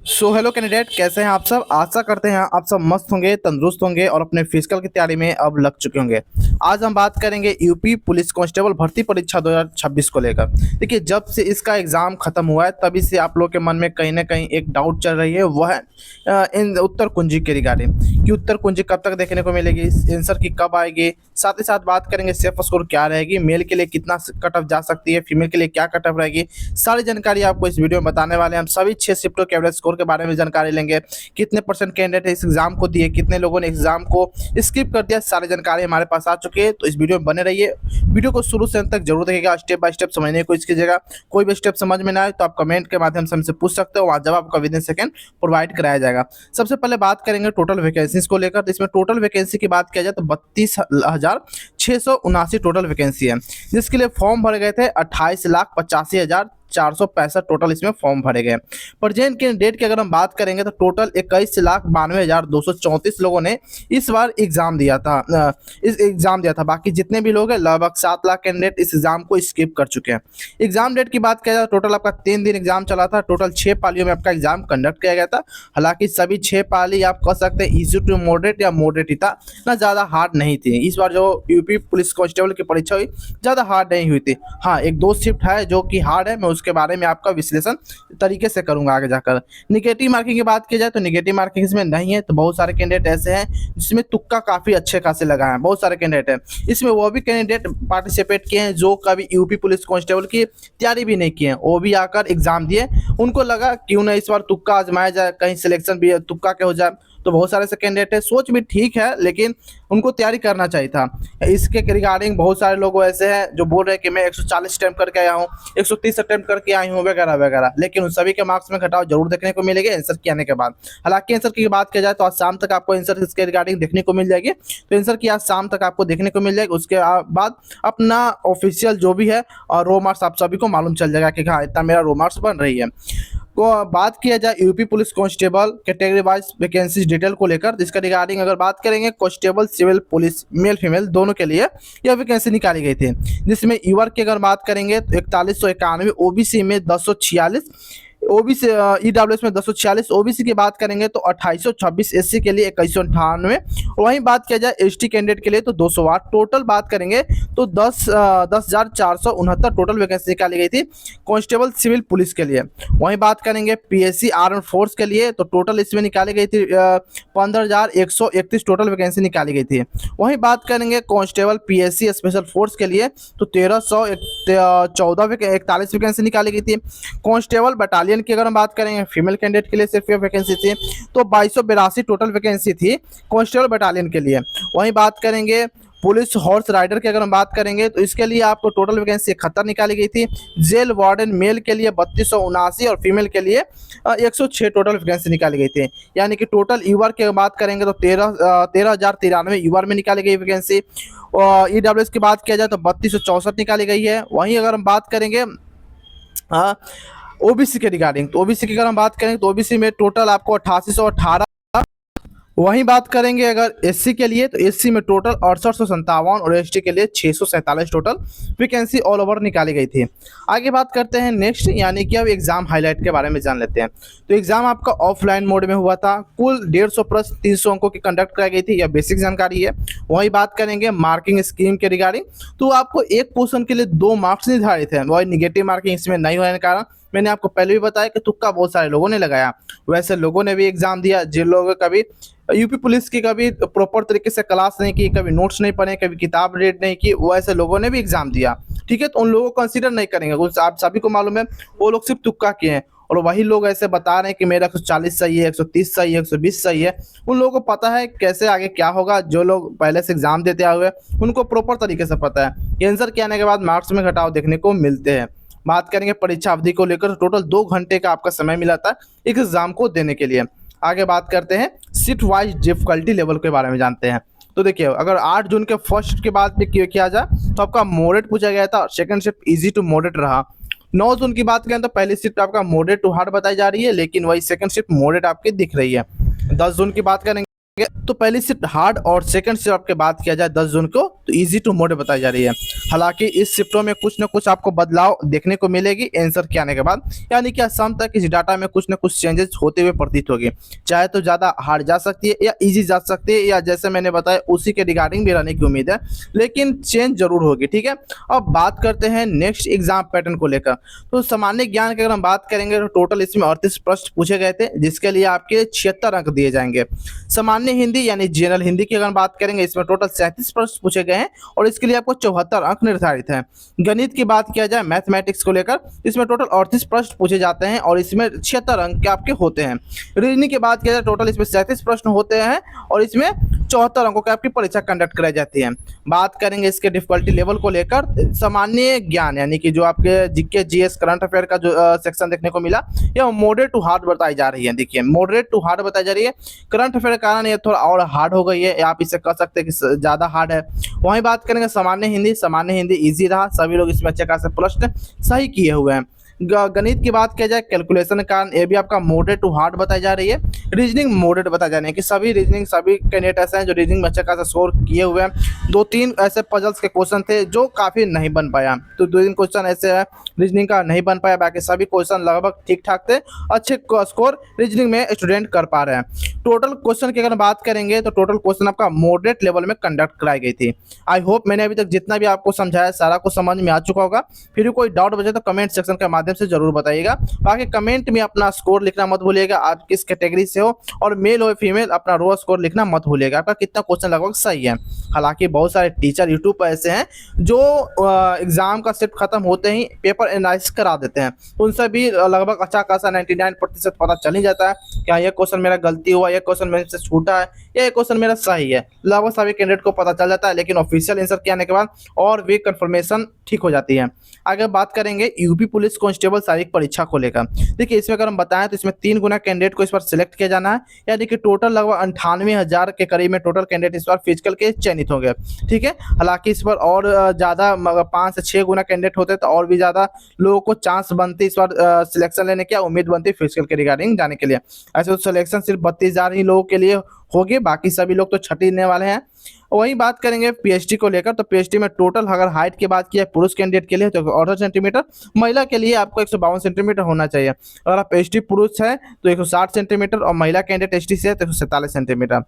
So hello candidate, कैसे हैं आप सब। आशा करते हैं आप सब मस्त होंगे, तंदुरुस्त होंगे और अपने फिजिकल की तैयारी में अब लग चुके होंगे। आज हम बात करेंगे यूपी पुलिस कांस्टेबल भर्ती परीक्षा 2026 को लेकर। देखिए, जब से इसका एग्जाम खत्म हुआ है तभी से आप लोग के मन में कहीं ना कहीं एक डाउट चल रही है, वह है इन उत्तर कुंजी के रिगार्डिंग कि उत्तर कुंजी कब तक देखने को मिलेगी, आंसर की कब आएगी। साथ ही साथ बात करेंगे सेफ स्कोर क्या रहेगी, मेल के लिए कितना कट ऑफ जा सकती है, फीमेल के लिए क्या कट ऑफ रहेगी। सारी जानकारी आपको इस वीडियो में बताने वाले हैं। हम सभी 6 शिफ्टों के एवरेज स्कोर के बारे में जानकारी लेंगे। कितने परसेंट कैंडिडेट इस एग्जाम को दिए, कितने लोगों ने एग्जाम को स्किप कर दिया, सारी जानकारी हमारे पास आ चुकी है। तो इस वीडियो में बने रहिए, वीडियो को शुरू से अंत तक जरूर देखिएगा, स्टेप बाय स्टेप समझने की कोशिश कीजिएगा। कोई भी स्टेप समझ में ना आए तो आप कमेंट के माध्यम से हमसे पूछ सकते हो, वहाँ जवाब आपका विद इन सेकंड प्रोवाइड कराया जाएगा। सबसे पहले बात करेंगे टोटल वैकेंसीज को लेकर। तो इसमें टोटल वैकेंसी की बात किया जाए तो 32,679 टोटल वैकेंसी है, जिसके लिए फॉर्म भरे गए थे 28,85,465 टोटल इसमें फॉर्म भरे गए। प्रेजेंट कैंडिडेट की अगर हम बात करेंगे तो टोटल 21,92,234 लोगों ने इस बार एग्जाम दिया था। बाकी जितने भी लोग हैं लगभग 7 लाख कैंडिडेट इस एग्जाम को स्किप कर चुके हैं। एग्जाम डेट की बात किया जाए तो टोटल आपका 3 दिन एग्जाम चला था। टोटल 6 पालियों में आपका एग्जाम कंडक्ट किया गया था। हालांकि सभी 6 पाली आप कह सकते हैं इजी टू मॉडरेट या मॉडरेट ही था, ना ज़्यादा हार्ड नहीं थी। इस बार जो यूपी पुलिस कांस्टेबल की परीक्षा हुई ज़्यादा हार्ड नहीं हुई थी। हाँ, एक दो शिफ्ट है जो कि हार्ड है, मैं उसके बारे में आपका विश्लेषण तरीके से करूंगा आगे जाकर। निगेटिव मार्किंग की बात की जाए तो निगेटिव मार्किंग इसमें नहीं है। तो बहुत सारे कैंडिडेट ऐसे हैं जिसमें तुक्का काफ़ी अच्छे खासे लगा है, बहुत सारे कैंडिडेट हैं। इसमें वो भी कैंडिडेट पार्टिसिपेट किए हैं जो कभी यूपी पुलिस कांस्टेबल की तैयारी भी नहीं किए हैं, वो भी आकर एग्जाम दिए। उनको लगा क्यों ना इस बार तुक्का आजमाया जाए, कहीं सिलेक्शन भी तुक्का के हो जाए। तो बहुत सारे से कैंडिडेट है, सोच भी ठीक है, लेकिन उनको तैयारी करना चाहिए था। इसके रिगार्डिंग बहुत सारे लोग ऐसे हैं जो बोल रहे हैं कि मैं 140 अटेम्प्ट करके आया हूँ, 130 अटेम्प्ट करके आई हूँ, वगैरह वगैरह, लेकिन उन सभी के मार्क्स में घटाव जरूर देखने को मिलेगा आंसर के आने के बाद। हालांकि आंसर की बात की जाए तो आज शाम तक आपको आंसर इसके रिगार्डिंग देखने को मिल जाएगी। तो आंसर की आज शाम तक आपको देखने को मिल जाएगी। उसके बाद अपना ऑफिशियल जो भी है और रो मार्क्स आप सभी को मालूम चल जाएगा कि हाँ इतना मेरा रो मार्क्स बन रही है। को बात किया जाए UP police constable category wise vacancy detail को लेकर, जिसका रिगार्डिंग अगर बात करेंगे constable civil police male female दोनों के लिए यह वैकेंसी निकाली गई थी। जिसमें यूआर की अगर बात करेंगे तो 4191, ओबीसी में 1046, ओबीसी ईडब्ल्यूएस में 1046, ओबीसी की बात करेंगे तो 2826, एससी के लिए 2198। वहीं बात किया जाए एसटी कैंडिडेट के लिए तो 208। टोटल बात करेंगे तो 10,469 टोटल वैकेंसी निकाली गई थी कांस्टेबल सिविल पुलिस के लिए। वहीं बात करेंगे पीएससी आर्म फोर्स के लिए तो टोटल इसमें निकाली गई थी 15,131 टोटल वैकेंसी निकाली गई थी। वहीं बात करेंगे कांस्टेबल पीएससी स्पेशल फोर्स के लिए तो 1,314 वैकेंसी निकाली गई थी। कांस्टेबल बटालियन की अगर हम बात करेंगे फीमेल कैंडिडेट के लिए सिर्फ ये वैकेंसी थी, तो 2282 टोटल वैकेंसी थी कांस्टेबल बटालियन के लिए। वहीं बात करेंगे पुलिस हॉर्स राइडर की अगर हम बात करेंगे तो इसके लिए आपको टोटल वैकेंसी 71 निकाली गई थी। जेल वार्डन मेल के लिए 3279 और फीमेल के लिए 106 टोटल वैकेंसी निकाली गई थी। यानी कि टोटल यूआर की बात करेंगे तो 13,093 यूआर में निकाली गई वैकेंसी। और ईडब्ल्यूएस की बात किया जाए तो 3264 निकाली गई है। वहीं अगर हम बात करेंगे ओबीसी के रिगार्डिंग तो ओबीसी की अगर हम बात करें तो ओबीसी में टोटल आपको 8818। वहीं बात करेंगे अगर एससी के लिए तो एससी में टोटल 6857 और एसटी के लिए 647 टोटल वैकेंसी ऑल ओवर निकाली गई थी। आगे बात करते हैं नेक्स्ट, यानी कि अब एग्जाम हाईलाइट के बारे में जान लेते हैं। तो एग्जाम आपका ऑफलाइन मोड में हुआ था। कुल 150 प्लस 300 अंकों की कंडक्ट कराई गई थी, यह बेसिक जानकारी है। वहीं बात करेंगे मार्किंग स्कीम के रिगार्डिंग तो आपको एक पोर्शन के लिए 2 मार्क्स निर्धारित है। वही निगेटिव मार्किंग इसमें नहीं होने के कारण मैंने आपको पहले भी बताया कि तुक्का बहुत सारे लोगों ने लगाया। वैसे लोगों ने भी एग्जाम दिया जिन लोगों कभी यूपी पुलिस की कभी प्रॉपर तरीके से क्लास नहीं की, कभी नोट्स नहीं पढ़े, कभी किताब रीड नहीं की, वैसे लोगों ने भी एग्जाम दिया। ठीक है, तो उन लोगों को कंसीडर नहीं करेंगे। आप सभी को मालूम है वो लोग सिर्फ तुक्का किए हैं, और वही लोग ऐसे बता रहे हैं कि मेरा 140 सही है, 130 सही है, 120 सही है। उन लोगों को पता है कैसे आगे क्या होगा। जो लोग पहले से एग्जाम देते आए हुए उनको प्रॉपर तरीके से पता है। आंसर के आने के बाद मार्क्स में घटाव देखने को मिलते हैं। बात करेंगे परीक्षा अवधि को लेकर, टोटल 2 घंटे का आपका समय मिला था एक एग्जाम को देने के लिए। आगे बात करते हैं शिफ्ट वाइज डिफिकल्टी लेवल के बारे में जानते हैं। तो देखिए, अगर 8 जून के फर्स्ट के बाद भी किया जाए तो आपका मॉडरेट पूछा गया था और second shift easy to moderate रहा। 9 जून की बात करें तो पहली शिफ्ट आपका मॉडरेट टू हार्ड बताई जा रही है, लेकिन वही सेकंड शिफ्ट मॉडरेट आपकी दिख रही है। 10 जून की बात करेंगे के, तो पहली शिफ्ट हार्ड और सेकंड शिफ्ट आपके बात किया जाए 10 जून को तो इजी टू मोड बताई जा रही है। हालांकि इस शिफ्टों में कुछ न कुछ आपको बदलाव देखने को मिलेगी आंसर के आने के बाद, यानी कि शाम तक इस डाटा में कुछ न कुछ चेंजेस होते हुए प्रतीत होगी। चाहे तो ज़्यादा हार्ड जा सकती है या ईजी जा सकती है, या जैसे मैंने बताया उसी के रिगार्डिंग भी रहने की उम्मीद है, लेकिन चेंज जरूर होगी। ठीक है, अब बात करते हैं नेक्स्ट एग्जाम पैटर्न को लेकर। तो सामान्य ज्ञान की अगर हम बात करेंगे तो टोटल इसमें 38 प्रश्न पूछे गए थे, जिसके लिए आपके 76 अंक दिए जाएंगे। सामान्य हिंदी यानी जनरल हिंदी की अगर हम बात करेंगे, इसमें टोटल 37 प्रश्न पूछे गए हैं और इसके लिए आपको 74 अंक निर्धारित हैं। गणित की बात किया जाए मैथमेटिक्स को लेकर, इसमें टोटल 38 प्रश्न पूछे जाते हैं और इसमें 76 अंक के आपके होते हैं। रीजनिंग की बात किया जाए, टोटल इसमें 37 प्रश्न होते हैं और इसमें 74 अंकों की आपकी परीक्षा कंडक्ट कराई जाती है। बात करेंगे इसके डिफिकल्टी लेवल को लेकर, सामान्य ज्ञान यानी कि जो आपके जीके जीएस करंट अफेयर का जो सेक्शन देखने को मिला, यह मॉडरेट टू हार्ड बताई जा रही है। देखिए मॉडरेट टू हार्ड बताई जा रही है, करंट अफेयर के कारण ये थोड़ा और हार्ड हो गई है, आप इसे कह सकते हैं कि ज़्यादा हार्ड है। वहीं बात करेंगे सामान्य हिंदी ईजी रहा, सभी लोग इसमें अच्छे खासे प्रश्न सही किए हुए हैं। गणित की बात किया जाए, कैलकुलेशन का कारण ये भी आपका मॉडरेट टू हार्ड बताई जा रही है। रीजनिंग मॉडरेट बताई जा रही है कि सभी कैंडिडेट ऐसे हैं जो रीजनिंग में अच्छा खासा स्कोर किए हुए हैं। 2-3 ऐसे पजल्स के क्वेश्चन थे जो काफ़ी नहीं बन पाया, तो 2-3 क्वेश्चन ऐसे है रीजनिंग का नहीं बन पाया, बाकी सभी क्वेश्चन लगभग ठीक ठाक थे। अच्छे स्कोर रीजनिंग में स्टूडेंट कर पा रहे हैं। टोटल क्वेश्चन की अगर बात करेंगे तो टोटल क्वेश्चन आपका मॉडरेट लेवल में कंडक्ट कराई गई थी। आई होप मैंने अभी तक जितना भी आपको समझाया सारा कुछ समझ में आ चुका होगा। फिर भी कोई डाउट बचे तो कमेंट सेक्शन के माध्यम से जरूर बताइएगा। बाकी कमेंट में अपना स्कोर लिखना मत भूलिएगा, आप किस कैटेगरी से हो, और मेल हो फीमेल अपना रो स्कोर लिखना मत भूलिएगा, आपका कितना क्वेश्चन लगभग सही है। हालांकि बहुत सारे टीचर यूट्यूब पर ऐसे हैं जो एग्जाम का शिफ्ट खत्म होते ही पेपर एनालिसिस करा देते हैं, उनसे भी लगभग अच्छा खासा 99% पता चल ही जाता है कि ये क्वेश्चन मेरा गलती हुआ, ये क्वेश्चन मेरे से छूटा है, ये क्वेश्चन मेरा सही है। लगभग सभी कैंडिडेट को पता चल जाता है, लेकिन ऑफिशियल आंसर के आने के बाद और भी कंफर्मेशन ठीक हो जाती है। आगे बात करेंगे यूपी पुलिस कांस्टेबल शारीरिक परीक्षा को लेकर। देखिए इसमें अगर हम बताएं तो इसमें 3 गुना कैंडिडेट को इस बार सिलेक्ट किया जाना है, यानी कि टोटल लगभग 98,000 के करीब में टोटल कैंडिडेट इस बार फिजिकल के चयनित होंगे। ठीक है, हालांकि इस बार और ज़्यादा 5 से 6 गुना कैंडिडेट होते तो और भी ज़्यादा लोगों को चांस बनती इस बार सिलेक्शन लेने की, उम्मीद बनती फिजिकल के रिगार्डिंग जाने के लिए। ऐसे तो सिलेक्शन सिर्फ 32,000 ही लोगों के लिए होगी, बाकी सभी लोग तो छठने वाले हैं। वहीं बात करेंगे पीएचडी को लेकर, तो पीएचडी में टोटल अगर हाइट की बात की जाए पुरुष कैंडिडेट के लिए तो 68 सेंटीमीटर, महिला के लिए आपको 152 सेंटीमीटर होना चाहिए। अगर आप एसटी पुरुष है तो 160 सेंटीमीटर और महिला कैंडिडेट एसटी से है तो 147 सेंटीमीटर।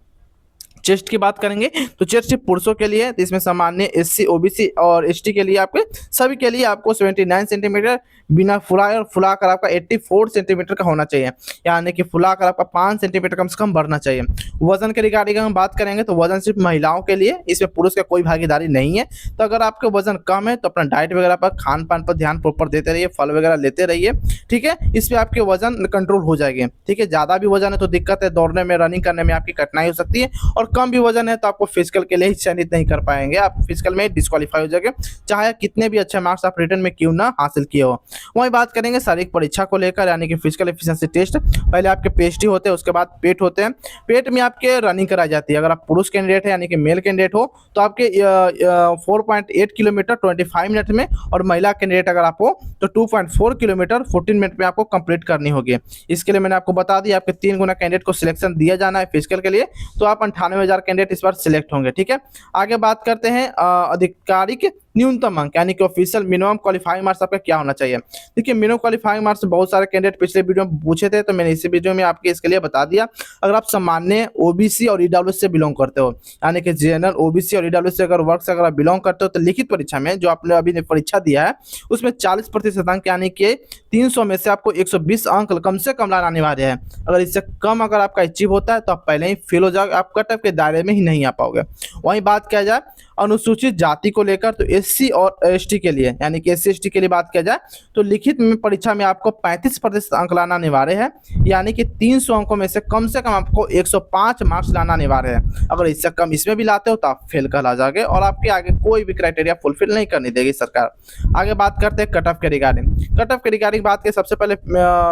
चेस्ट की बात करेंगे तो चेस्ट सिर्फ पुरुषों के लिए है, तो इसमें सामान्य एससी ओबीसी और एसटी के लिए आपके सभी के लिए आपको 79 सेंटीमीटर बिना फुलाए और फुलाकर आपका 84 सेंटीमीटर का होना चाहिए, यानी कि फुलाकर आपका 5 सेंटीमीटर कम से कम बढ़ना चाहिए। वजन के रिगार्डिंग हम बात करेंगे तो वजन सिर्फ महिलाओं के लिए, इसमें पुरुष का कोई भागीदारी नहीं है। तो अगर आपका वजन कम है तो अपना डाइट वगैरह पर, खान पान पर ध्यान प्रॉपर देते रहिए, फल वगैरह लेते रहिए। ठीक है, इस पर आपके वजन कंट्रोल हो जाएगी। ठीक है, ज़्यादा भी वजन है तो दिक्कत है, दौड़ने में रनिंग करने में आपकी कठिनाई हो सकती है, और कम भी वजन है तो आपको फिजिकल के लिए ही चयनित नहीं कर पाएंगे, आप फिजिकल में डिस्क्वालीफाई हो जाएंगे, चाहे कितने भी अच्छे मार्क्स आप रिटर्न में क्यों ना हासिल किए हो। वहीं बात करेंगे शारीरिक परीक्षा को लेकर, यानी कि फिजिकल एफिशिएंसी टेस्ट। पहले आपके पेस्टी होते हैं, उसके बाद पेट होते हैं। पेट में आपके रनिंग कराई जाती है। अगर आप पुरुष कैंडिडेट है यानी कि मेल कैंडिडेट हो तो आपके 4.8 किलोमीटर 25 मिनट में, और महिला कैंडिडेट अगर आप हो तो 2.4 किलोमीटर 14 मिनट में आपको कंप्लीट करनी होगी। इसके लिए मैंने आपको बता दिया, आपके 3 गुना कैंडिडेट को सिलेक्शन दिया जाना है फिजिकल के लिए, तो आप 98,000 कैंडिडेट इस बार सिलेक्ट होंगे। ठीक है, आगे बात करते हैं आधिकारिक न्यूनतम अंक, यानी कि ऑफिशियल मिनिमम क्वालिफाइंग मार्क्स आपका क्या होना चाहिए। देखिए मिनिमम क्वालिफाइंग मार्क्स बहुत सारे कैंडिडेट पिछले वीडियो में पूछे थे, तो मैंने इसी वीडियो में आपके इसके लिए बता दिया। अगर आप सामान्य ओबीसी और ईडब्ल्यूएस से बिलोंग करते हो, यानी कि जनरल ओबीसी और ईडब्ल्यूएस से अगर वर्ग से अगर आप बिलोंग करते हो, तो लिखित परीक्षा में जो आपने अभी परीक्षा दिया है उसमें 40% अंक, यानी कि 300 में से आपको 120 अंक कम से कम लाना अनिवार्य है। अगर इससे कम अगर आपका अचीव होता है तो आप पहले ही फेल हो जाओगे, आप कट ऑफ के दायरे में ही नहीं आ पाओगे। वहीं बात किया जाए अनुसूचित जाति को लेकर, तो एससी और एसटी के लिए, यानी कि एससी एसटी के लिए बात किया जाए तो लिखित में परीक्षा में आपको 35% अंक लाना अनिवार्य है, यानी कि 300 अंकों में से कम आपको 105 मार्क्स लाना अनिवार्य है। अगर इससे कम इसमें भी लाते हो तो आप फेल कहला जाओगे और आपके आगे कोई भी क्राइटेरिया फुलफिल नहीं करने देगी सरकार। आगे बात करते हैं कट ऑफ के रिगार्डिंग। कट ऑफ के रिगार्डिंग बात करें, सबसे पहले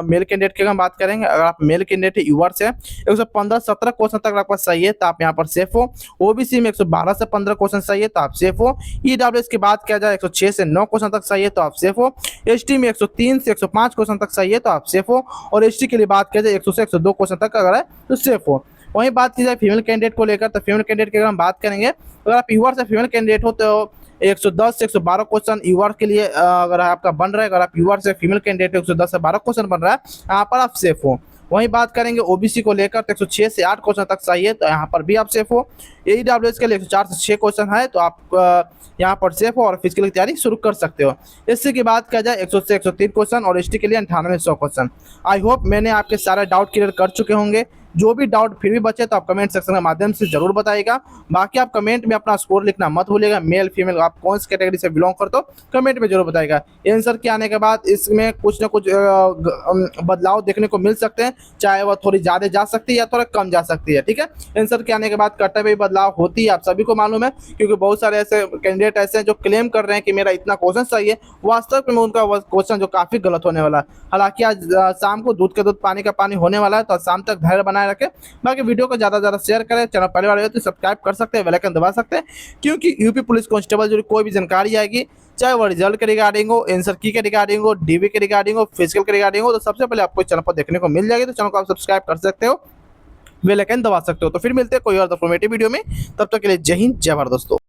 मेल कैंडिडेट की हम बात करेंगे। अगर आप मेल कैंडिडेट है, यूआर से 115-17 क्वेश्चन तक आपका सही है तो आप यहाँ पर सेफ हो। ओबीसी में 112 से 15 क्वेश्चन सही है तो आप सेफ हो। ईडब्ल्यूएस की बात किया जाए 106 से 9 क्वेश्चन तक सही है तो आप सेफ हो। एसटी में 103 से 105 क्वेश्चन तक सही है तो आप सेफ हो। और एसटी के लिए बात किया जाए 100 से 102 क्वेश्चन तक अगर है तो सेफ हो। वहीं बात की जाए फीमेल कैंडिडेट को लेकर, तो फीमेल कैंडिडेट की अगर हम बात करेंगे, अगर आप यूआर से फीमेल कैंडिडेट हो तो 110 से 112 क्वेश्चन यूआर के लिए अगर आपका बन रहा है, अगर आप यूआर से फीमेल कैंडिडेट 110 से 12 क्वेश्चन बन रहा है, यहाँ पर आप सेफ हो। वहीं बात करेंगे ओबीसी को लेकर, तो 106 से 8 क्वेश्चन तक सही है, तो यहाँ पर भी आप सेफ हो। ईडब्ल्यूएस के लिए 104 से 6 क्वेश्चन है, तो आप यहाँ पर सेफ हो और फिजिकल की तैयारी शुरू कर सकते हो। इससे की बात किया जाए 100 से 103 क्वेश्चन और एसटी के लिए 98 100 क्वेश्चन। आई होप मैंने आपके सारे डाउट क्लियर कर चुके होंगे। जो भी डाउट फिर भी बचे तो आप कमेंट सेक्शन के माध्यम से जरूर बताइएगा। बाकी आप कमेंट में अपना स्कोर लिखना मत भूलिएगा, मेल फीमेल आप कौन सी कैटेगरी से बिलोंग करते हो कमेंट में जरूर बताइएगा। आंसर के आने के बाद इसमें कुछ ना कुछ बदलाव देखने को मिल सकते हैं, चाहे वह थोड़ी ज़्यादा जा सकती है या थोड़ा कम जा सकती है, ठीक है। आंसर के आने के बाद कट में बदलाव होती है, आप सभी को मालूम है, क्योंकि बहुत सारे ऐसे कैंडिडेट ऐसे हैं जो क्लेम कर रहे हैं कि मेरा इतना क्वेश्चन सही है, वास्तव में उनका क्वेश्चन जो काफ़ी गलत होने वाला है। हालांकि आज शाम को दूध का दूध पानी का पानी होने वाला है, तो शाम तक धैर्य बनाए रखें। बाकी वीडियो को ज़्यादा से ज़्यादा शेयर करें, चैनल पहले वाले हो तो सब्सक्राइब कर सकते हैं, बेल आइकन दबा सकते हैं, क्योंकि यूपी पुलिस कांस्टेबल जो कोई भी जानकारी आएगी, चाहे वो रिजल्ट के रिगार्डिंग हो, आंसर की के रिगार्डिंग हो, डीबी के रिगार्डिंग हो, फिजिकल के रिगार्डिंग हो, तो सबसे पहले आपको चैनल पर देखने को मिल जाएगी। तो चैनल को आप सब्सक्राइब कर सकते हो, बेल आइकन दबा सकते हो। तो फिर मिलते हैं कोई और इन्फॉर्मेटिव वीडियो में, तब तक के लिए जय हिंद जय भारत दोस्तों।